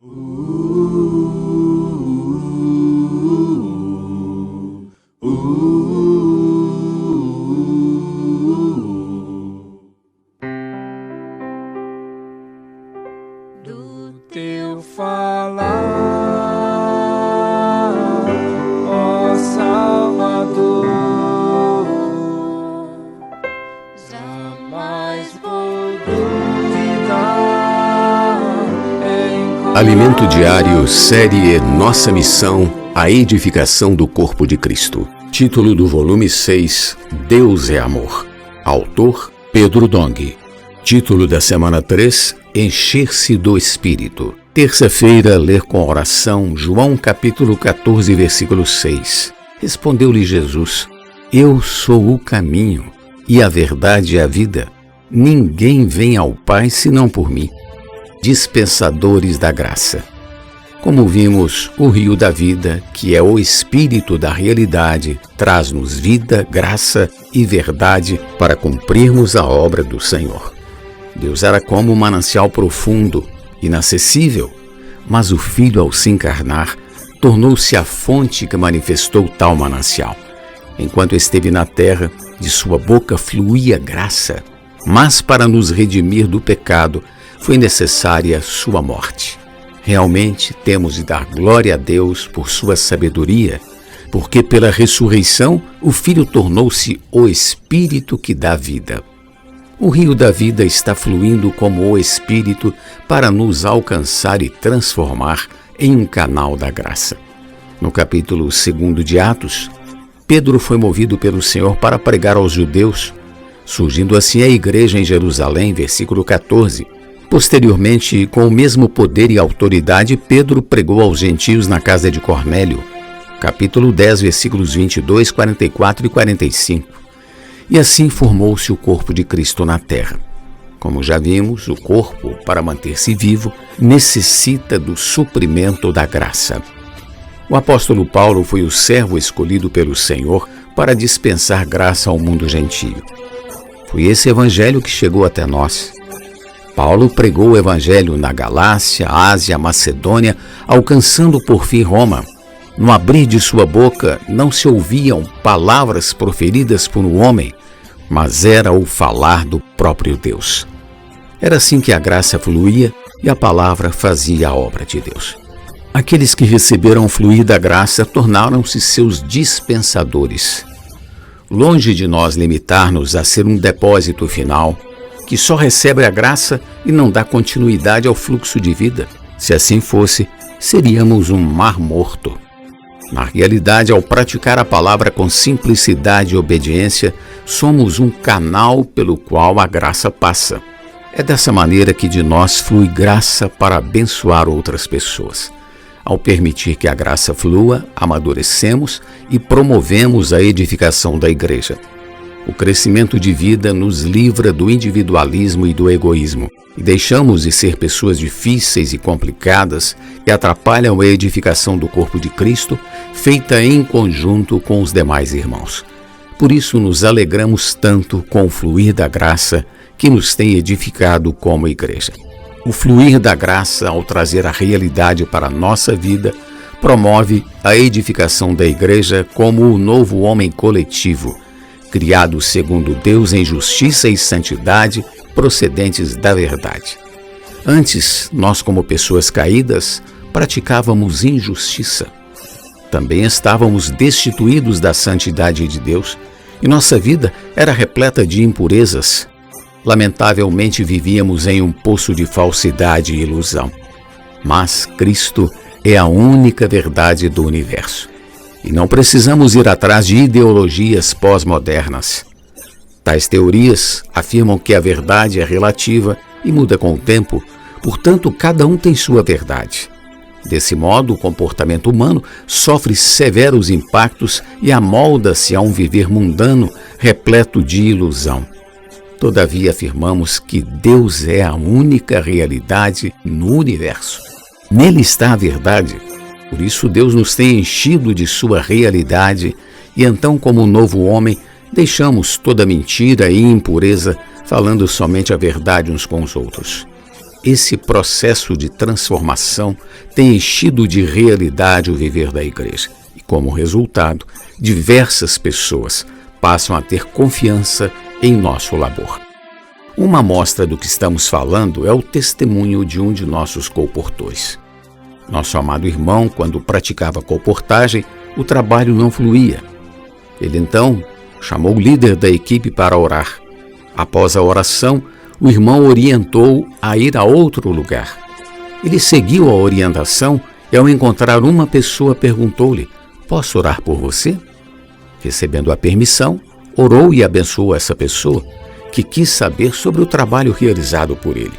Do teu falar, ó Salvador, jamais vou duvidar. Alimento Diário, série Nossa Missão, a edificação do corpo de Cristo. Título do volume 6, Deus é Amor. Autor, Pedro Dong. Título da semana 3, Encher-se do Espírito. Terça-feira, ler com oração, João capítulo 14, versículo 6. Respondeu-lhe Jesus: Eu sou o caminho, e a verdade e a vida. Ninguém vem ao Pai senão por mim. Dispensadores da graça. Como vimos, o rio da vida, que é o espírito da realidade, traz-nos vida, graça e verdade para cumprirmos a obra do Senhor. Deus era como um manancial profundo, inacessível, mas o Filho, ao se encarnar, tornou-se a fonte que manifestou tal manancial. Enquanto esteve na terra, de sua boca fluía graça, mas para nos redimir do pecado, foi necessária sua morte. Realmente temos de dar glória a Deus por sua sabedoria, porque pela ressurreição o Filho tornou-se o Espírito que dá vida. O rio da vida está fluindo como o Espírito para nos alcançar e transformar em um canal da graça. No capítulo 2 de Atos, Pedro foi movido pelo Senhor para pregar aos judeus, surgindo assim a igreja em Jerusalém, versículo 14. Posteriormente, com o mesmo poder e autoridade, Pedro pregou aos gentios na casa de Cornélio, capítulo 10, versículos 22, 44 e 45. E assim formou-se o corpo de Cristo na terra. Como já vimos, o corpo, para manter-se vivo, necessita do suprimento da graça. O apóstolo Paulo foi o servo escolhido pelo Senhor para dispensar graça ao mundo gentio. Foi esse evangelho que chegou até nós. Paulo pregou o evangelho na Galácia, Ásia, Macedônia, alcançando por fim Roma. No abrir de sua boca não se ouviam palavras proferidas por um homem, mas era o falar do próprio Deus. Era assim que a graça fluía e a palavra fazia a obra de Deus. Aqueles que receberam o fluir da graça tornaram-se seus dispensadores. Longe de nós limitar-nos a ser um depósito final, que só recebe a graça e não dá continuidade ao fluxo de vida. Se assim fosse, seríamos um mar morto. Na realidade, ao praticar a palavra com simplicidade e obediência, somos um canal pelo qual a graça passa. É dessa maneira que de nós flui graça para abençoar outras pessoas. Ao permitir que a graça flua, amadurecemos e promovemos a edificação da igreja. O crescimento de vida nos livra do individualismo e do egoísmo, e deixamos de ser pessoas difíceis e complicadas que atrapalham a edificação do corpo de Cristo, feita em conjunto com os demais irmãos. Por isso nos alegramos tanto com o fluir da graça que nos tem edificado como igreja. O fluir da graça, ao trazer a realidade para a nossa vida, promove a edificação da igreja como o novo homem coletivo, criado segundo Deus em justiça e santidade procedentes da verdade. Antes, nós como pessoas caídas, praticávamos injustiça. Também estávamos destituídos da santidade de Deus e nossa vida era repleta de impurezas. Lamentavelmente vivíamos em um poço de falsidade e ilusão. Mas Cristo é a única verdade do universo. E não precisamos ir atrás de ideologias pós-modernas. Tais teorias afirmam que a verdade é relativa e muda com o tempo, portanto, cada um tem sua verdade. Desse modo, o comportamento humano sofre severos impactos e amolda-se a um viver mundano repleto de ilusão. Todavia, afirmamos que Deus é a única realidade no universo. Nele está a verdade. Por isso, Deus nos tem enchido de sua realidade e então, como um novo homem, deixamos toda mentira e impureza, falando somente a verdade uns com os outros. esse processo de transformação tem enchido de realidade o viver da igreja. E como resultado, diversas pessoas passam a ter confiança em nosso labor. Uma amostra do que estamos falando é o testemunho de um de nossos colportores. Nosso amado irmão, quando praticava colportagem, o trabalho não fluía. Ele então chamou o líder da equipe para orar. Após a oração, o irmão orientou a ir a outro lugar. Ele seguiu a orientação e, ao encontrar uma pessoa, perguntou-lhe: "Posso orar por você?" Recebendo a permissão, orou e abençoou essa pessoa, que quis saber sobre o trabalho realizado por ele.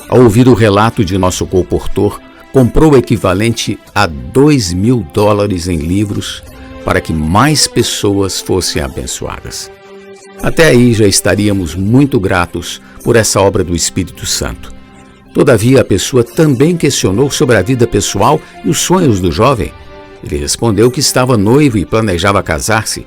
Ao ouvir o relato de nosso colportor, comprou o equivalente a $2.000 em livros para que mais pessoas fossem abençoadas. Até aí já estaríamos muito gratos por essa obra do Espírito Santo. Todavia, a pessoa também questionou sobre a vida pessoal e os sonhos do jovem. Ele respondeu que estava noivo e planejava casar-se.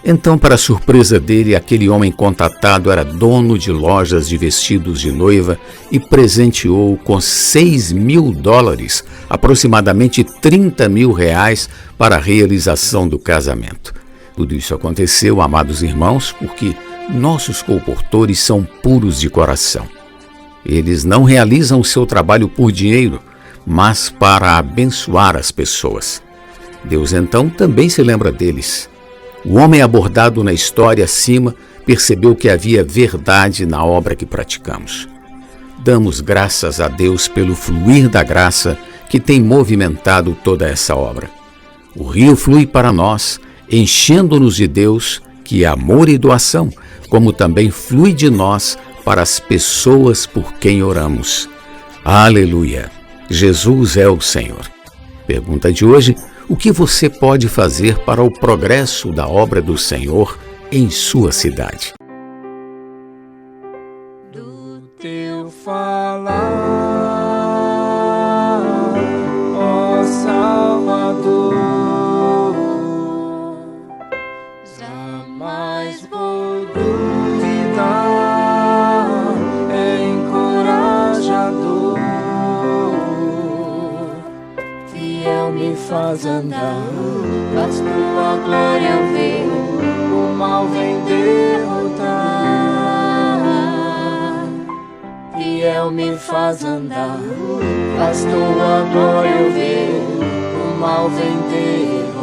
Então, para surpresa dele, aquele homem contatado era dono de lojas de vestidos de noiva e presenteou com $6.000, aproximadamente R$30.000, para a realização do casamento. Tudo isso aconteceu, amados irmãos, porque nossos colportores são puros de coração. Eles não realizam o seu trabalho por dinheiro, mas para abençoar as pessoas. Deus então também se lembra deles. O homem abordado na história acima percebeu que havia verdade na obra que praticamos. Damos graças a Deus pelo fluir da graça que tem movimentado toda essa obra. O rio flui para nós, enchendo-nos de Deus, que é amor e doação, como também flui de nós para as pessoas por quem oramos. Aleluia! Jesus é o Senhor. Pergunta de hoje: o que você pode fazer para o progresso da obra do Senhor em sua cidade? Do teu falar, ó Salvador, jamais vou duvidar, é encorajador, fiel me faz andar, faz tua glória ver, o mal vem derrotar. Fiel me faz andar, faz tua glória ver, o mal vem derrotar.